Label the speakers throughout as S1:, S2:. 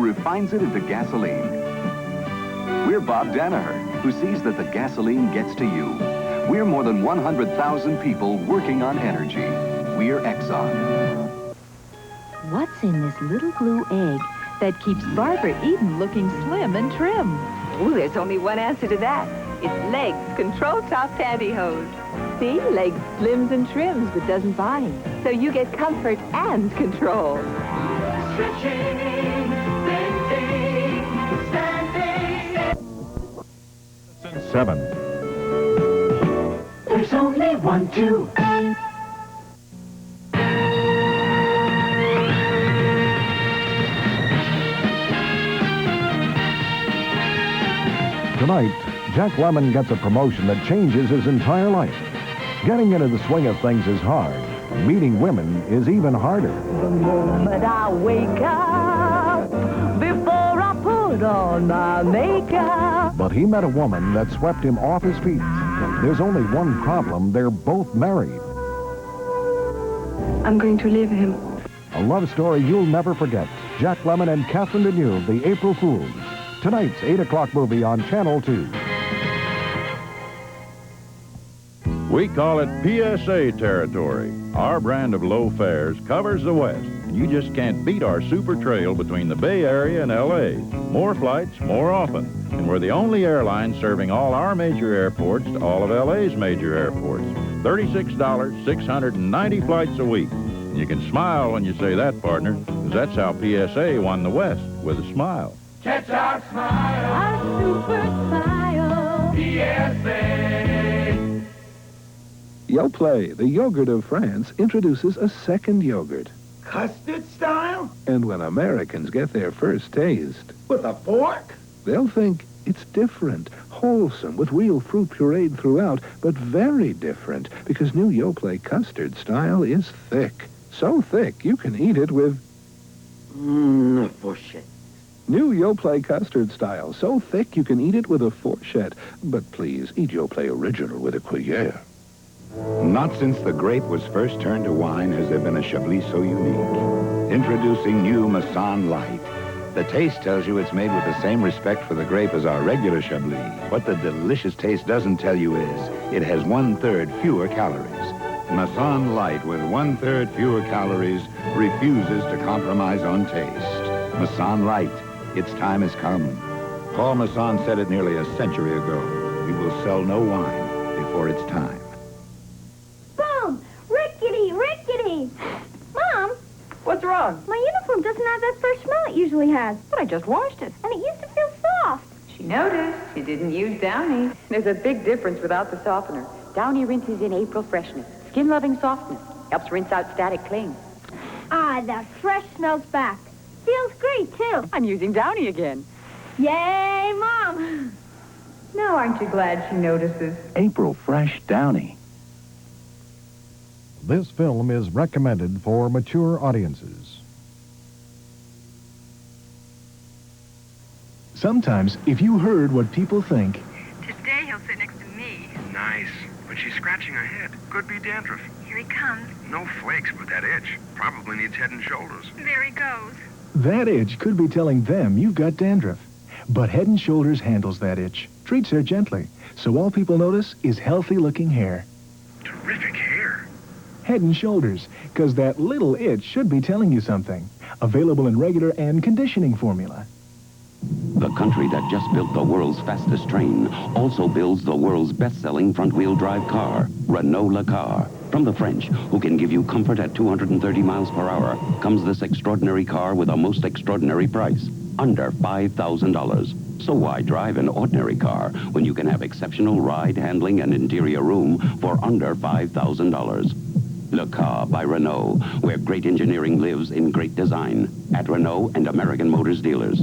S1: refines it into gasoline. We're Bob Danaher, who sees that the gasoline gets to you. We're more than 100,000 people working on energy. We're Exxon.
S2: What's in this little blue egg that keeps Barbara Eden looking slim and trim?
S3: Oh, there's only one answer to that. It's Legs Control Top Pantyhose. See, Legs slims and trims but doesn't bind. So you get comfort and control.
S4: Stretching, bending, standing.
S5: 7.
S4: There's only one, two.
S5: Tonight, Jack Lemmon gets a promotion that changes his entire life. Getting into the swing of things is hard. Meeting women is even harder.
S2: The moment I wake up, before I put on my makeup.
S5: But he met a woman that swept him off his feet. There's only one problem. They're both married.
S3: I'm going to leave him.
S5: A love story you'll never forget. Jack Lemmon and Catherine Deneuve, The April Fools. Tonight's 8 o'clock movie on Channel 2.
S6: We call it PSA territory. Our brand of low fares covers the West. And you just can't beat our super trail between the Bay Area and L.A. More flights, more often. And we're the only airline serving all our major airports to all of L.A.'s major airports. $36, 690 flights a week. And you can smile when you say that, partner, because that's how PSA won the West, with a smile.
S4: Catch our smile.
S2: Our super smile.
S4: PSA.
S7: Yoplait, the yogurt of France, introduces a second yogurt.
S4: Custard style?
S7: And when Americans get their first taste,
S4: With a fork?
S7: they'll think it's different, wholesome, with real fruit pureed throughout, but very different, because new Yoplait custard style is thick. So thick, you can eat it with...
S4: A fourchette.
S7: New Yoplait custard style, so thick you can eat it with a fourchette. But please, eat Yoplait original with a Gruyere.
S8: Not since the grape was first turned to wine has there been a Chablis so unique. Introducing new Masson Light. The taste tells you it's made with the same respect for the grape as our regular Chablis. What the delicious taste doesn't tell you is it has 1/3 fewer calories. Masson Light with 1/3 fewer calories refuses to compromise on taste. Masson Light, its time has come. Paul Masson said it nearly a century ago. We will sell no wine before its time.
S9: Boom! Rickety, rickety! Mom,
S3: What's wrong?
S9: my uniform doesn't have that fresh smell it usually has.
S3: But I just washed it.
S9: And it used to feel soft.
S3: She noticed she didn't use Downy. There's a big difference without the softener. Downy rinses in April freshness, skin-loving softness, helps rinse out static cling.
S9: Ah, that fresh smell's back. Feels great, too.
S3: I'm using Downy again.
S9: Yay, Mom!
S3: Now aren't you glad she notices?
S8: April Fresh Downy.
S5: This film is recommended for mature audiences.
S10: Sometimes, if you heard what people think,
S11: Today he'll sit next to me.
S12: Nice. But she's scratching her head. Could be dandruff.
S11: Here he comes.
S12: No flakes, but that itch. Probably needs Head and Shoulders.
S11: There he goes.
S10: that itch could be telling them you've got dandruff. But Head and Shoulders handles that itch, treats her gently, so all people notice is healthy-looking hair.
S12: Terrific hair.
S10: Head and Shoulders, because that little itch should be telling you something. Available in regular and conditioning formula.
S13: The country that just built the world's fastest train also builds the world's best-selling front-wheel drive car, Renault Le Car. From the French, who can give you comfort at 230 miles per hour, comes this extraordinary car with a most extraordinary price, under $5,000. So why drive an ordinary car when you can have exceptional ride, handling, and interior room for under $5,000? Le Car by Renault, where great engineering lives in great design, at Renault and American Motors dealers.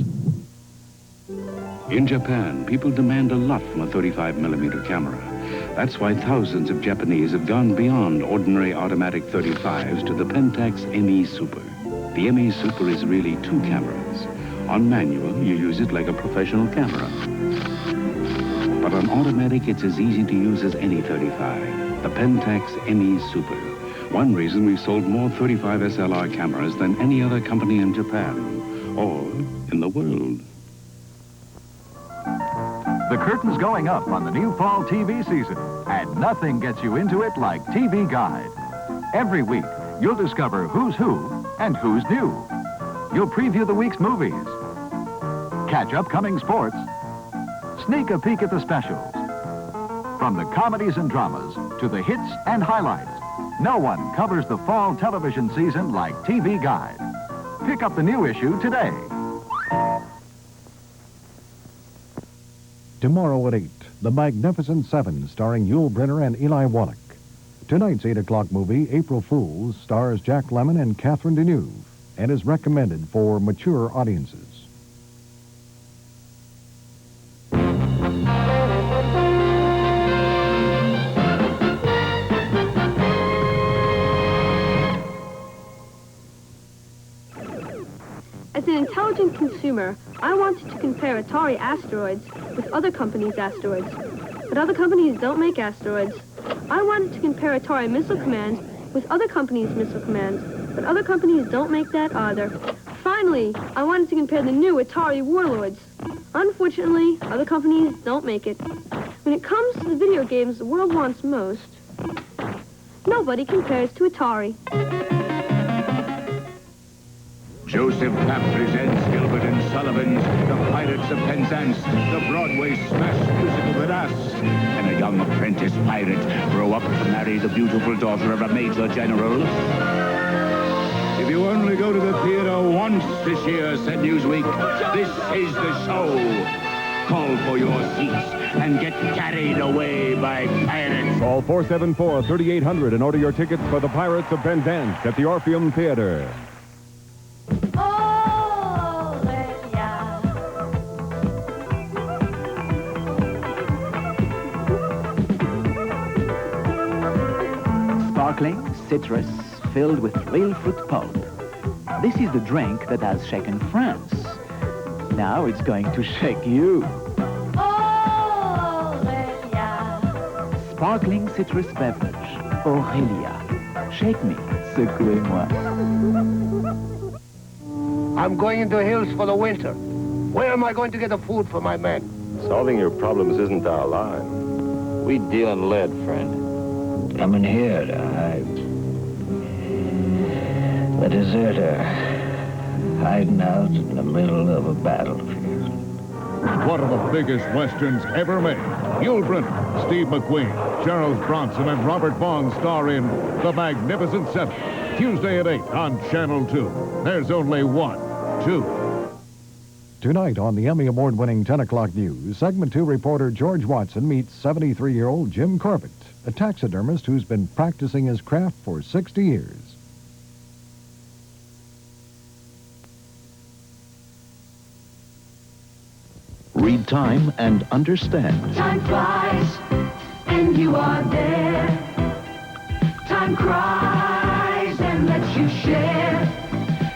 S14: In Japan, people demand a lot from a 35mm camera. That's why thousands of Japanese have gone beyond ordinary automatic 35s to the Pentax ME Super. The ME Super is really two cameras. On manual, you use it like a professional camera. But on automatic, it's as easy to use as any 35. The Pentax ME Super. One reason we've sold more 35 SLR cameras than any other company in Japan. Or, in the world.
S15: The curtain's going up on the new fall TV season, and nothing gets you into it like TV Guide. Every week, you'll discover who's who and who's new. You'll preview the week's movies, catch upcoming sports, sneak a peek at the specials. From the comedies and dramas to the hits and highlights, no one covers the fall television season like TV Guide. Pick up the new issue today.
S5: Tomorrow at 8, The Magnificent Seven, starring Yul Brynner and Eli Wallach. Tonight's 8 o'clock movie, April Fools, stars Jack Lemmon and Catherine Deneuve, and is recommended for mature audiences.
S16: As an intelligent consumer, I wanted to compare Atari asteroids with other companies' asteroids. But other companies don't make asteroids. I wanted to compare Atari Missile Command with other companies' missile commands. But other companies don't make that either. Finally, I wanted to compare the new Atari Warlords. Unfortunately, other companies don't make it. When it comes to the video games the world wants most, nobody compares to Atari.
S17: Joseph Papp presents Gilbert and Sullivan's The Pirates of Penzance, the Broadway smash musical with us. Can a young apprentice pirate grow up to marry the beautiful daughter of a major general? If you only go to the theater once this year, said Newsweek, this is the show. Call for your seats and get carried away by pirates.
S18: Call 474-3800 and order your tickets for The Pirates of Penzance at the Orpheum Theater.
S19: Sparkling, citrus, filled with real fruit pulp. This is the drink that has shaken France. Now it's going to shake you. Sparkling citrus beverage. Aurelia. Shake me, secouez-moi.
S20: I'm going into the hills for the winter. Where am I going to get the food for my men?
S21: Solving your problems isn't our line. We deal in lead, friend.
S22: Coming here to hide. The deserter, hiding out in the middle of a battlefield.
S6: One of the biggest westerns ever made. Yul Brynner, Steve McQueen, Charles Bronson, and Robert Vaughn star in The Magnificent Seven. Tuesday at 8 on Channel 2. There's only one, 2.
S5: Tonight on the Emmy Award-winning 10 o'clock news, Segment 2 reporter George Watson meets 73-year-old Jim Corbett, a taxidermist who's been practicing his craft for 60 years.
S23: Read time and understand.
S2: Time flies, and you are there. Time cries and lets you share.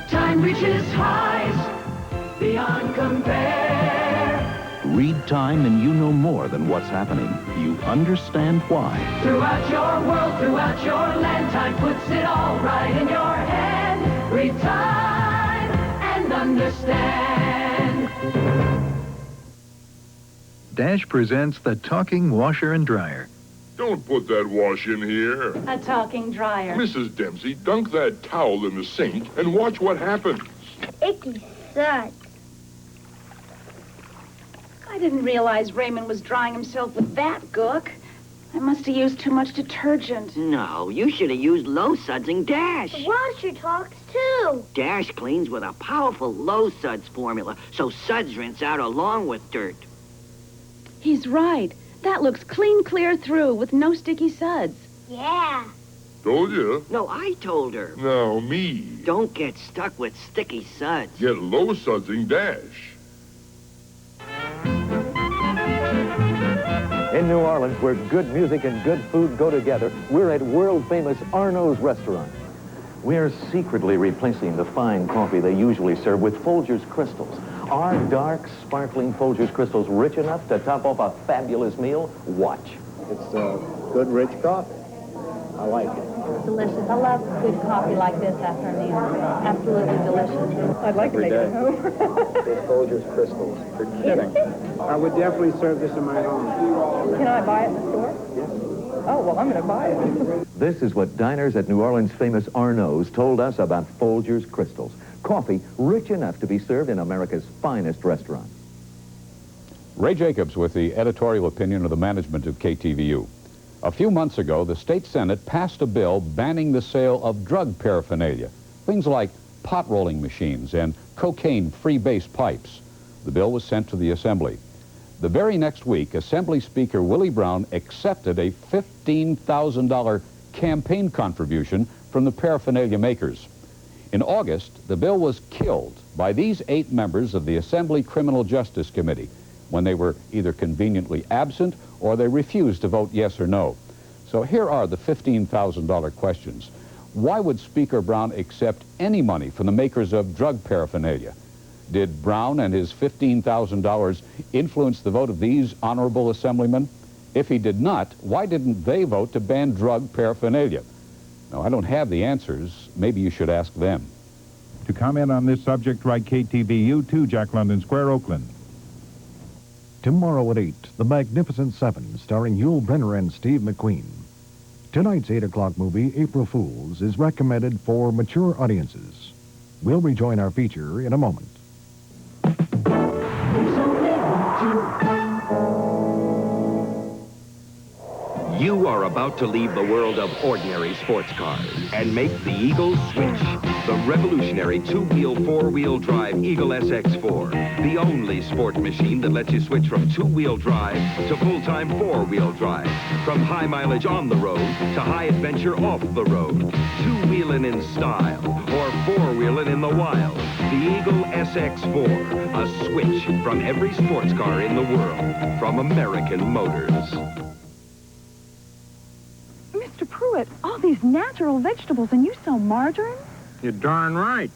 S2: Time reaches heights beyond compare.
S23: Read time and you know more than what's happening. You understand why.
S2: Throughout your world, throughout your land, time puts it all right in your hand. Read time and understand.
S24: Dash presents the talking washer and dryer.
S25: Don't put that wash in here.
S26: A talking dryer.
S25: Mrs. Dempsey, dunk that towel in the sink and watch what happens.
S9: Icky suds.
S26: I didn't realize Raymond was drying himself with that gook. I must have used too much detergent.
S27: No, you should have used low-sudsing Dash.
S9: The washer talks too.
S27: Dash cleans with a powerful low-suds formula, so suds rinse out along with dirt.
S26: He's right. That looks clean clear through with no sticky suds.
S9: Yeah.
S25: Told you.
S27: No, I told her.
S25: No, me.
S27: Don't get stuck with sticky suds.
S25: Get low-sudsing Dash.
S28: In New Orleans, where good music and good food go together, we're at world-famous Arno's Restaurant. We're secretly replacing the fine coffee they usually serve with Folgers Crystals. Are dark, sparkling Folgers Crystals rich enough to top off a fabulous meal? Watch.
S29: It's good, rich coffee. I like it.
S1: Delicious. I love good coffee like this after a meal. Absolutely delicious.
S3: I'd like to make it home.
S4: They're Folgers crystals. You're kidding.
S3: I would definitely serve this in my home.
S1: Can I buy it in the store?
S3: Yes.
S1: Oh, well, I'm going to buy it.
S28: This is what diners at New Orleans' famous Arnaud's told us about Folgers crystals. Coffee rich enough to be served in America's finest restaurant.
S7: Ray Jacobs with the editorial opinion of the management of KTVU. A few months ago, the state Senate passed a bill banning the sale of drug paraphernalia, things like pot rolling machines and cocaine freebase pipes. The bill was sent to the Assembly. The very next week, Assembly Speaker Willie Brown accepted a $15,000 campaign contribution from the paraphernalia makers. In August, the bill was killed by these 8 members of the Assembly Criminal Justice Committee when they were either conveniently absent or they refused to vote yes or no. So here are the $15,000 questions. Why would Speaker Brown accept any money from the makers of drug paraphernalia? Did Brown and his $15,000 influence the vote of these honorable assemblymen? If he did not, why didn't they vote to ban drug paraphernalia? Now, I don't have the answers. Maybe you should ask them.
S18: To comment on this subject, write KTVU to Jack London Square, Oakland.
S5: Tomorrow at 8, The Magnificent Seven, starring Yul Brynner and Steve McQueen. Tonight's 8 o'clock movie, April Fools, is recommended for mature audiences. We'll rejoin our feature in a moment.
S8: You are about to leave the world of ordinary sports cars and make the Eagle switch. The revolutionary 2-wheel, 4-wheel drive Eagle SX4. The only sport machine that lets you switch from 2-wheel drive to full-time 4-wheel drive. From high mileage on the road to high adventure off the road. 2-wheeling in style or 4-wheeling in the wild. The Eagle SX4. A switch from every sports car in the world. From American Motors.
S10: Mr. Pruitt, all these natural vegetables, and you sell margarine?
S20: You're darn right.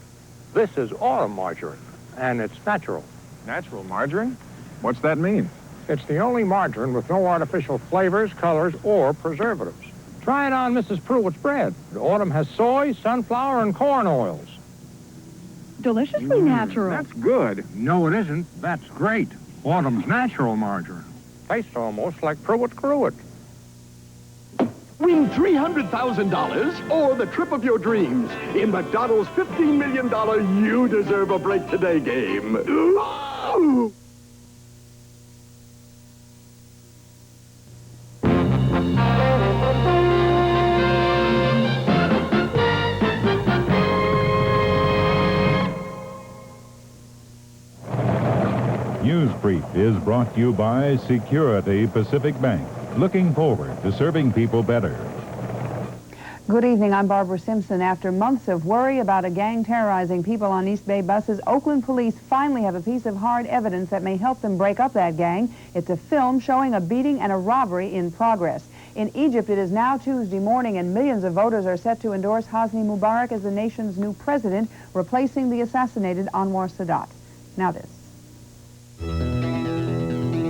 S20: This is autumn margarine, and it's natural.
S24: Natural margarine? What's that mean?
S20: It's the only margarine with no artificial flavors, colors, or preservatives. Try it on Mrs. Pruitt's bread. The autumn has soy, sunflower, and corn oils.
S10: Deliciously natural.
S20: That's good. No, it isn't. That's great. Autumn's natural margarine. Tastes almost like Pruitt Cruitt.
S11: Win $300,000 or the trip of your dreams in McDonald's $15 million You Deserve a Break Today game. Ooh.
S18: News Brief is brought to you by Security Pacific Bank. Looking forward to serving people better.
S12: Good evening, I'm Barbara Simpson. After months of worry about a gang terrorizing people on East Bay buses, Oakland police finally have a piece of hard evidence that may help them break up that gang. It's a film showing a beating and a robbery in progress. In Egypt, it is now Tuesday morning, and millions of voters are set to endorse Hosni Mubarak as the nation's new president, replacing the assassinated Anwar Sadat. Now this.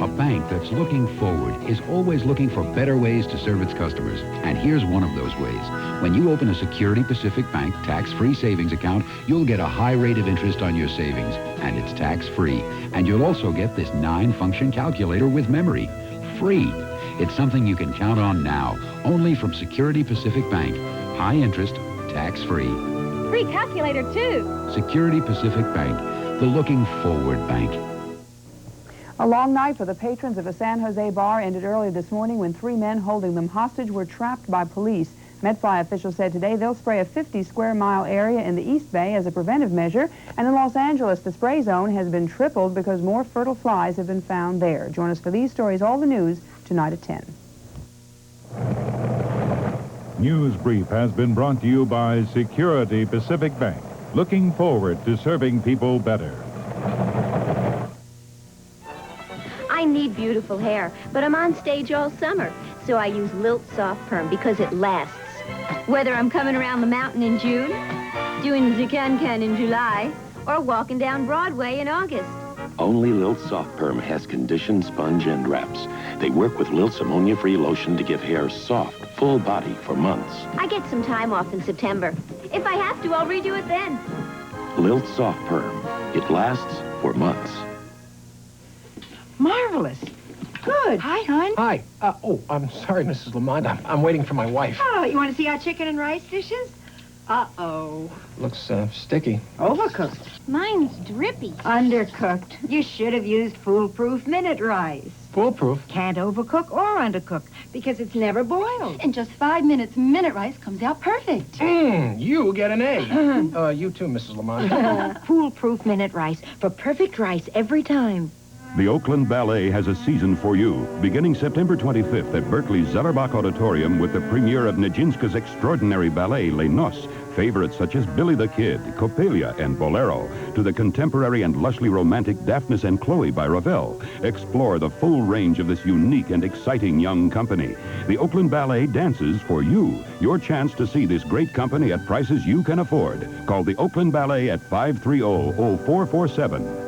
S29: A bank that's looking forward is always looking for better ways to serve its customers. And here's one of those ways. When you open a Security Pacific Bank tax-free savings account, you'll get a high rate of interest on your savings, and it's tax-free. And you'll also get this 9-function calculator with memory. Free. It's something you can count on now, only from Security Pacific Bank. High interest, tax-free.
S10: Free calculator, too.
S29: Security Pacific Bank, the looking forward bank.
S12: A long night for the patrons of a San Jose bar ended early this morning when 3 men holding them hostage were trapped by police. MetFi officials said today they'll spray a 50-square-mile area in the East Bay as a preventive measure. And in Los Angeles, the spray zone has been tripled because more fertile flies have been found there. Join us for these stories, all the news, tonight at 10.
S18: News Brief has been brought to you by Security Pacific Bank. Looking forward to serving people better.
S30: I need beautiful hair, but I'm on stage all summer, so I use Lilt Soft Perm because it lasts. Whether I'm coming around the mountain in June, doing the Can-Can in July, or walking down Broadway in August,
S6: Only Lilt Soft Perm has condition, sponge, and wraps. They work with Lilt's ammonia-free lotion to give hair soft, full body for months.
S30: I get some time off in September. If I have to, I'll redo it then.
S6: Lilt Soft Perm. It lasts for months.
S13: Marvelous. Good. Hi, hon.
S14: Hi. I'm sorry, Mrs. Lamont. I'm waiting for my wife.
S13: Oh, you want to see our chicken and rice dishes? Uh-oh.
S14: Looks sticky.
S13: Overcooked. Mine's drippy. Undercooked. You should have used foolproof minute rice.
S14: Foolproof?
S13: Can't overcook or undercook because it's never boiled. In just 5 minutes, minute rice comes out perfect.
S14: You get an A. You too, Mrs. Lamont.
S13: Foolproof minute rice for perfect rice every time.
S15: The Oakland Ballet has a season for you, beginning September 25th at Berkeley's Zellerbach Auditorium with the premiere of Nijinsky's extraordinary ballet, Les Noces. Favorites such as Billy the Kid, Coppelia, and Bolero, to the contemporary and lushly romantic Daphnis and Chloe by Ravel. Explore the full range of this unique and exciting young company. The Oakland Ballet dances for you. Your chance to see this great company at prices you can afford. Call the Oakland Ballet at 530-0447.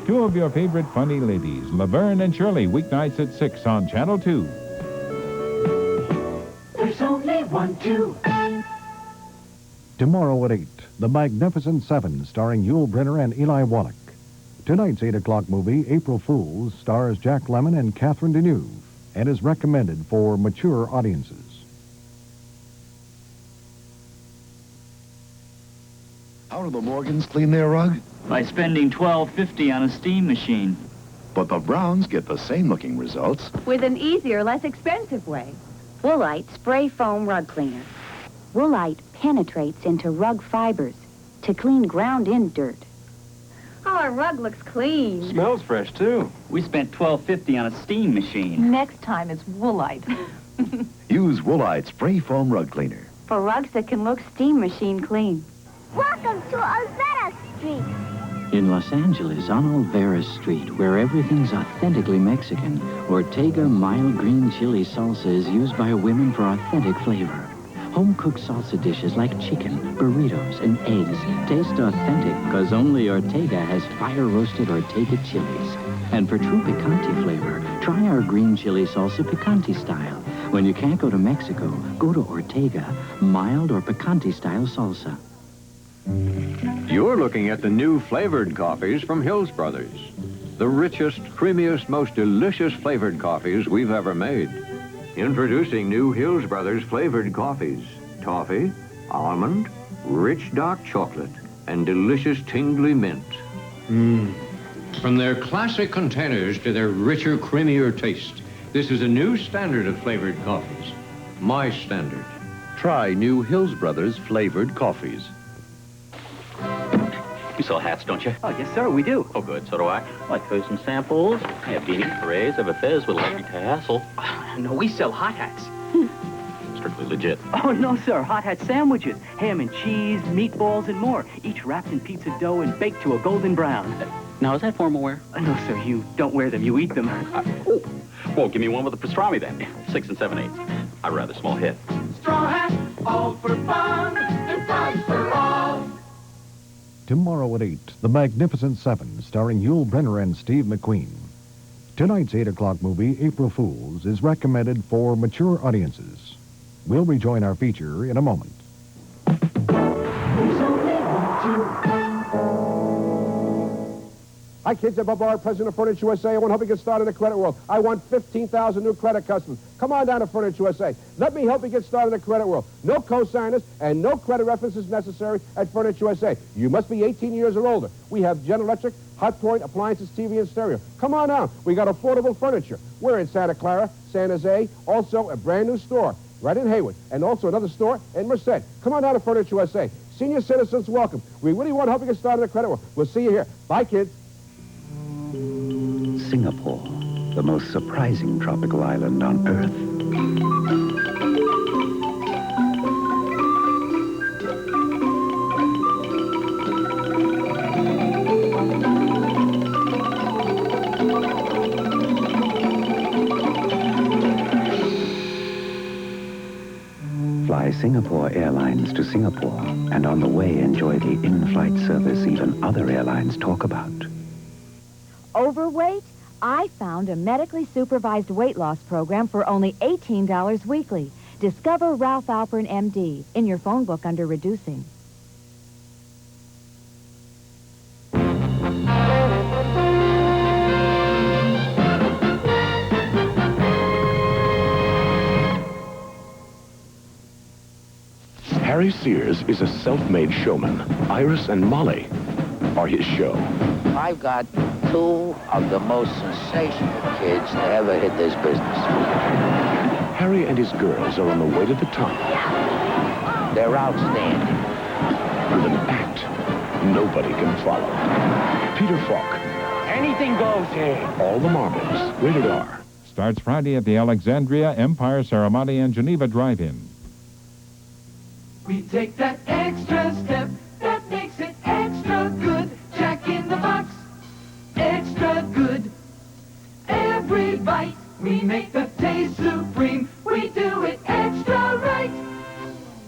S18: Two of your favorite funny ladies, Laverne and Shirley, weeknights at 6 on Channel 2.
S2: There's only one, two.
S5: Tomorrow at 8, The Magnificent Seven, starring Yul Brynner and Eli Wallach. Tonight's 8 o'clock movie, April Fools, stars Jack Lemmon and Catherine Deneuve and is recommended for mature audiences.
S16: How do the Morgans clean their rug?
S17: By spending $12.50 on a steam machine.
S16: But the Browns get the same-looking results.
S30: With an easier, less expensive way. Woolite Spray Foam Rug Cleaner. Woolite penetrates into rug fibers to clean ground-in dirt. Oh, our rug looks clean.
S17: Smells fresh, too. We spent $12.50 on a steam machine.
S30: Next time it's Woolite.
S16: Use Woolite Spray Foam Rug Cleaner.
S30: For rugs that can look steam machine clean.
S9: Welcome to Olvera Street.
S19: In Los Angeles, on Olvera Street, where everything's authentically Mexican, Ortega mild green chili salsa is used by women for authentic flavor. Home-cooked salsa dishes like chicken, burritos, and eggs taste authentic because only Ortega has fire-roasted Ortega chilies. And for true picante flavor, try our green chili salsa picante style. When you can't go to Mexico, go to Ortega, mild or picante style salsa.
S4: You're looking at the new flavored coffees from Hills Brothers. The richest, creamiest, most delicious flavored coffees we've ever made. Introducing new Hills Brothers flavored coffees. Toffee, almond, rich dark chocolate, and delicious tingly mint.
S21: From their classic containers to their richer, creamier taste, this is a new standard of flavored coffees. My standard.
S28: Try new Hills Brothers flavored coffees.
S22: You sell hats, don't you?
S17: Oh, yes, sir, we do.
S22: Oh, good. So do I. Like those some samples. I have beanies, berets, I have a fez with electric tassel.
S17: No, we sell hot hats.
S22: Strictly legit.
S17: Oh, no, sir. Hot hat sandwiches, ham and cheese, meatballs, and more. Each wrapped in pizza dough and baked to a golden brown.
S22: Now, is that formal wear?
S17: No, sir. You don't wear them. You eat them.
S22: Well, give me one with a pastrami, then. 6 7/8. I'd rather small hit.
S2: Straw hat, all for fun, and price for all.
S5: Tomorrow at 8, The Magnificent Seven, starring Yul Brynner and Steve McQueen. Tonight's 8 o'clock movie, April Fools, is recommended for mature audiences. We'll rejoin our feature in a moment.
S3: Hi, kids. I'm Bob Barr, president of Furniture USA. I want to help you get started in the credit world. I want 15,000 new credit customers. Come on down to Furniture USA. Let me help you get started in the credit world. No cosigners and no credit references necessary at Furniture USA. You must be 18 years or older. We have General Electric, Hot Point, appliances, TV, and stereo. Come on down. We got affordable furniture. We're in Santa Clara, San Jose, also a brand new store right in Hayward, and also another store in Merced. Come on down to Furniture USA. Senior citizens welcome. We really want to help you get started in the credit world. We'll see you here. Bye, kids.
S23: Singapore, the most surprising tropical island on Earth. Fly Singapore Airlines to Singapore, and on the way enjoy the in-flight service even other airlines talk about.
S1: Overweight? I found a medically supervised weight loss program for only $18 weekly. Discover Ralph Alpern, MD, in your phone book under Reducing.
S6: Harry Sears is a self-made showman. Iris and Molly are his show.
S7: I've got two of the most sensational kids to ever hit this business.
S6: Harry and his girls are on the way to the top.
S7: They're outstanding.
S6: With an act nobody can follow. Peter Falk.
S7: Anything goes here.
S6: All the Marbles. Rated R.
S18: Starts Friday at the Alexandria, Empire, Saramati, and Geneva Drive-In.
S2: We take that extra step that makes it extra good. Jack in the Box, extra good. Every bite, we make the taste supreme. We do it extra right.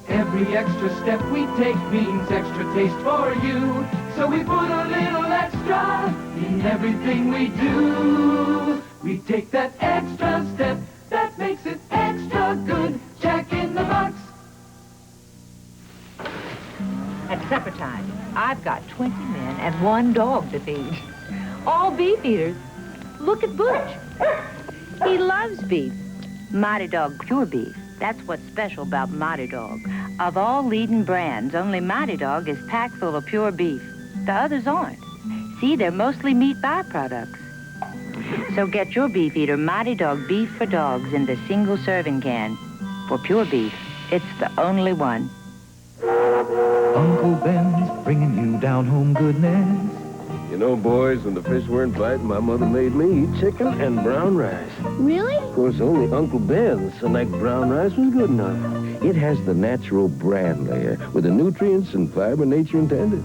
S2: Every extra step we take means extra taste for you. So we put a little extra in everything we do. We take that extra step that makes it extra good. Jack in the Box.
S8: At supper time, I've got 20 men and 1 dog to feed. All beef eaters. Look at Butch.
S30: He loves beef. Mighty Dog Pure Beef. That's what's special about Mighty Dog. Of all leading brands, only Mighty Dog is packed full of pure beef. The others aren't. See, they're mostly meat byproducts. So get your beef eater Mighty Dog Beef for Dogs in the single serving can. For pure beef, it's the only one.
S10: Uncle Ben's bringing you down home goodness.
S11: You know, boys, when the fish weren't biting, my mother made me eat chicken and brown rice.
S9: Really?
S11: Of course, only Uncle Ben's select brown rice was good enough. It has the natural bran layer with the nutrients and fiber nature intended.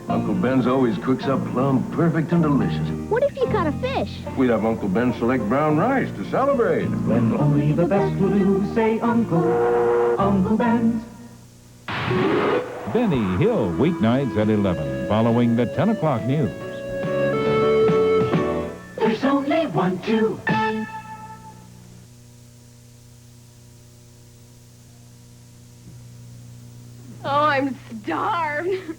S11: Uncle Ben's always cooks up plumb perfect and delicious.
S9: What if you caught a fish?
S11: We'd have Uncle Ben select brown rice to celebrate.
S10: When only the best will do, say Uncle Ben's.
S18: Benny Hill, weeknights at 11, following the 10 o'clock news.
S2: There's only one, two.
S20: Oh, I'm starved.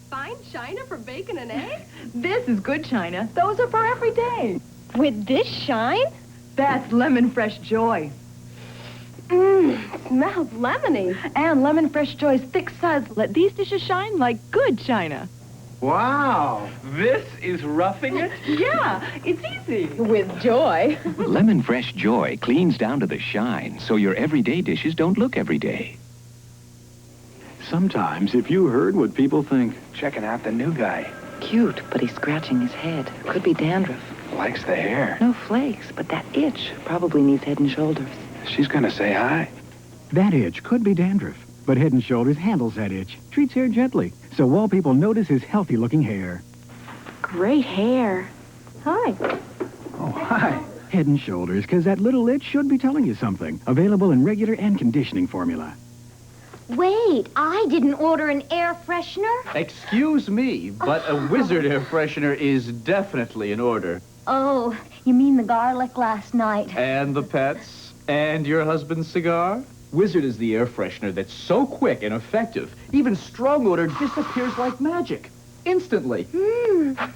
S20: Fine china for bacon and eggs?
S12: This is good china. Those are for every day.
S20: With this shine?
S12: That's Lemon Fresh Joy.
S20: Smells lemony.
S12: And Lemon Fresh Joy's thick suds let these dishes shine like good china.
S14: Wow, this is roughing it?
S12: Yeah, it's easy.
S20: With joy.
S19: Lemon Fresh Joy cleans down to the shine, so your everyday dishes don't look everyday.
S24: Sometimes, if you heard what people think, checking out the new guy.
S30: Cute, but he's scratching his head. Could be dandruff.
S24: Likes the hair.
S30: No flakes, but that itch probably needs Head and Shoulders.
S24: She's gonna say hi.
S25: That itch could be dandruff, but Head and Shoulders handles that itch, treats hair gently, so all people notice his healthy-looking hair.
S30: Great hair. Hi.
S25: Oh, hi. Head and Shoulders, because that little itch should be telling you something. Available in regular and conditioning formula.
S9: Wait, I didn't order an air freshener?
S14: Excuse me, but a Wizard air freshener is definitely in order.
S9: Oh, you mean the garlic last night?
S14: And the pets? And your husband's cigar? Wizard is the air freshener that's so quick and effective, even strong odor disappears like magic. Instantly.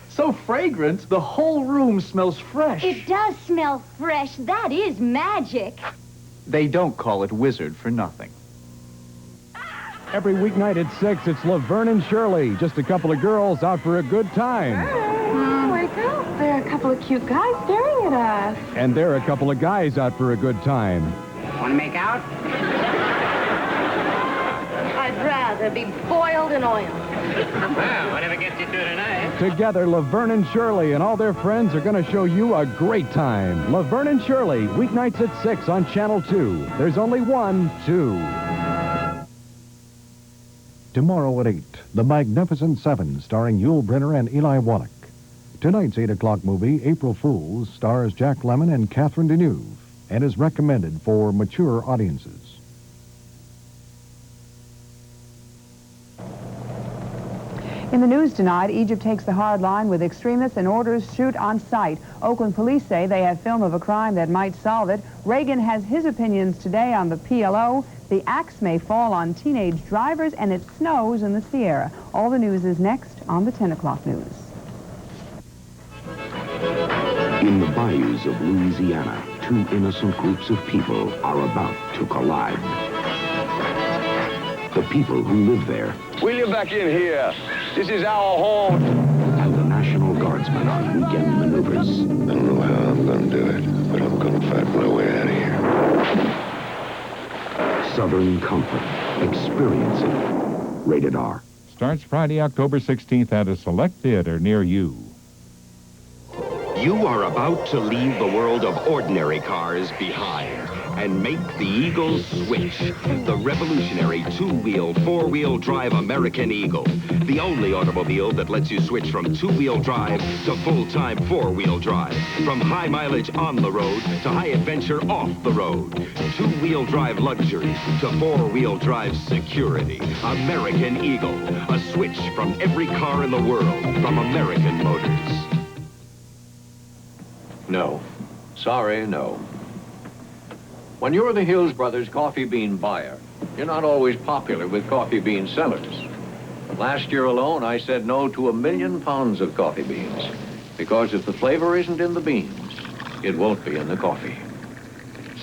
S14: So fragrant, the whole room smells fresh.
S9: It does smell fresh. That is magic.
S14: They don't call it Wizard for nothing.
S5: Every weeknight at 6, it's Laverne and Shirley. Just a couple of girls out for a good time.
S12: Wake up. There are a couple of cute guys staring at us.
S5: And there are a couple of guys out for a good time.
S7: Want to make out?
S20: I'd rather be boiled in oil.
S7: Well, whatever gets you through tonight.
S5: Together, Laverne and Shirley and all their friends are going to show you a great time. Laverne and Shirley, weeknights at 6 on Channel 2. There's only one, 2. Tomorrow at 8, The Magnificent Seven, starring Yul Brynner and Eli Wallach. Tonight's 8 o'clock movie, April Fools, stars Jack Lemmon and Catherine Deneuve and is recommended for mature audiences.
S12: In the news tonight, Egypt takes the hard line with extremists and orders shoot on sight. Oakland police say they have film of a crime that might solve it. Reagan has his opinions today on the PLO. The axe may fall on teenage drivers, and it snows in the Sierra. All the news is next on the 10 o'clock news.
S6: In the bayous of Louisiana, two innocent groups of people are about to collide. The people who live there.
S4: Will you back in here? This is our home.
S6: And the National Guardsmen on weekend maneuvers.
S4: I don't know how I'm going to do it, but I'm going to fight my way out of here.
S6: Southern comfort. Experience it. Rated R.
S18: Starts Friday, October 16th at a select theater near you.
S13: You are about to leave the world of ordinary cars behind and make the Eagle switch. The revolutionary two-wheel, four-wheel drive American Eagle. The only automobile that lets you switch from two-wheel drive to full-time four-wheel drive. From high mileage on the road to high adventure off the road. Two-wheel drive luxury to four-wheel drive security. American Eagle. A switch from every car in the world from American Motors.
S15: No. Sorry, no. When you're the Hills Brothers coffee bean buyer, you're not always popular with coffee bean sellers. Last year alone, I said no to 1 million pounds of coffee beans. Because if the flavor isn't in the beans, it won't be in the coffee.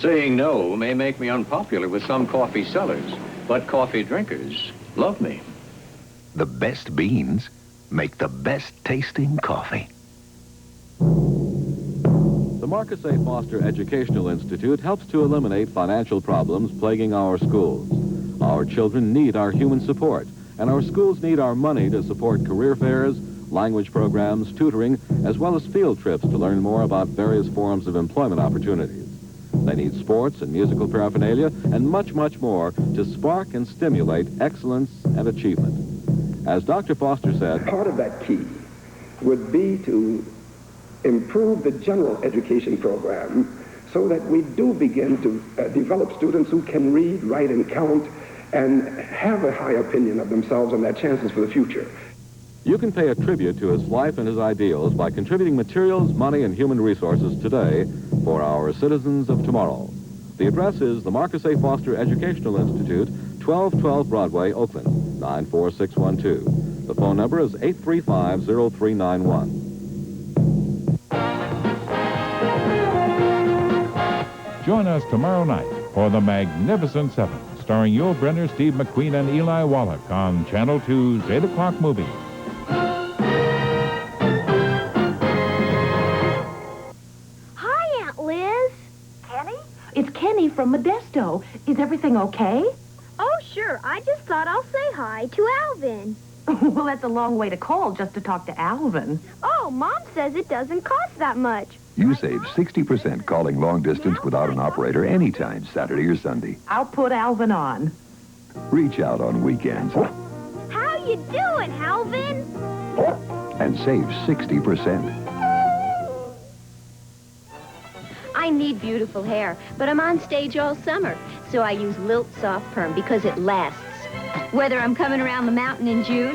S15: Saying no may make me unpopular with some coffee sellers, but coffee drinkers love me.
S13: The best beans make the best tasting coffee.
S16: The Marcus A. Foster Educational Institute helps to eliminate financial problems plaguing our schools. Our children need our human support, and our schools need our money to support career fairs, language programs, tutoring, as well as field trips to learn more about various forms of employment opportunities. They need sports and musical paraphernalia and much, much more to spark and stimulate excellence and achievement. As Dr. Foster said,
S17: part of that key would be to improve the general education program so that we do begin to develop students who can read, write, and count and have a high opinion of themselves and their chances for the future.
S16: you can pay a tribute to his life and his ideals by contributing materials, money, and human resources today for our citizens of tomorrow. The address is the Marcus A. Foster Educational Institute, 1212 Broadway, Oakland, 94612. The phone number is 835-0391.
S18: Join us tomorrow night for The Magnificent Seven, starring Yul Brynner, Steve McQueen, and Eli Wallach on Channel 2's 8 o'clock movie.
S9: Hi, Aunt Liz.
S8: Kenny? It's Kenny from Modesto. Is everything okay?
S9: Oh, sure. I just thought I'll say hi to Alvin.
S8: Well, that's a long way to call just to talk to Alvin.
S9: Oh, Mom says it doesn't cost that much.
S21: You save 60% calling long distance without an operator anytime, Saturday or Sunday.
S8: I'll put Alvin on.
S21: Reach out on weekends
S9: How you doing, Alvin?
S21: and save 60%.
S26: I need beautiful hair, but I'm on stage all summer, so I use Lilt Soft Perm because it lasts. Whether I'm coming around the mountain in June,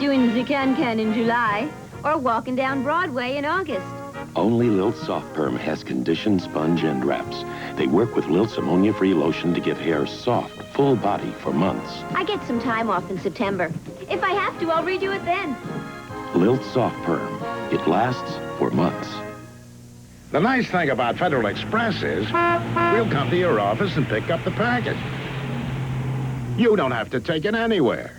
S26: doing the can-can in July, or walking down Broadway in August.
S6: Only Lilt Soft Perm has condition, sponge, and wraps. They work with Lilt's ammonia-free lotion to give hair soft, full body for months.
S26: I get some time off in September. If I have to, I'll redo it then.
S6: Lilt Soft Perm. It lasts for months.
S27: The nice thing about Federal Express is we'll come to your office and pick up the package. You don't have to take it anywhere.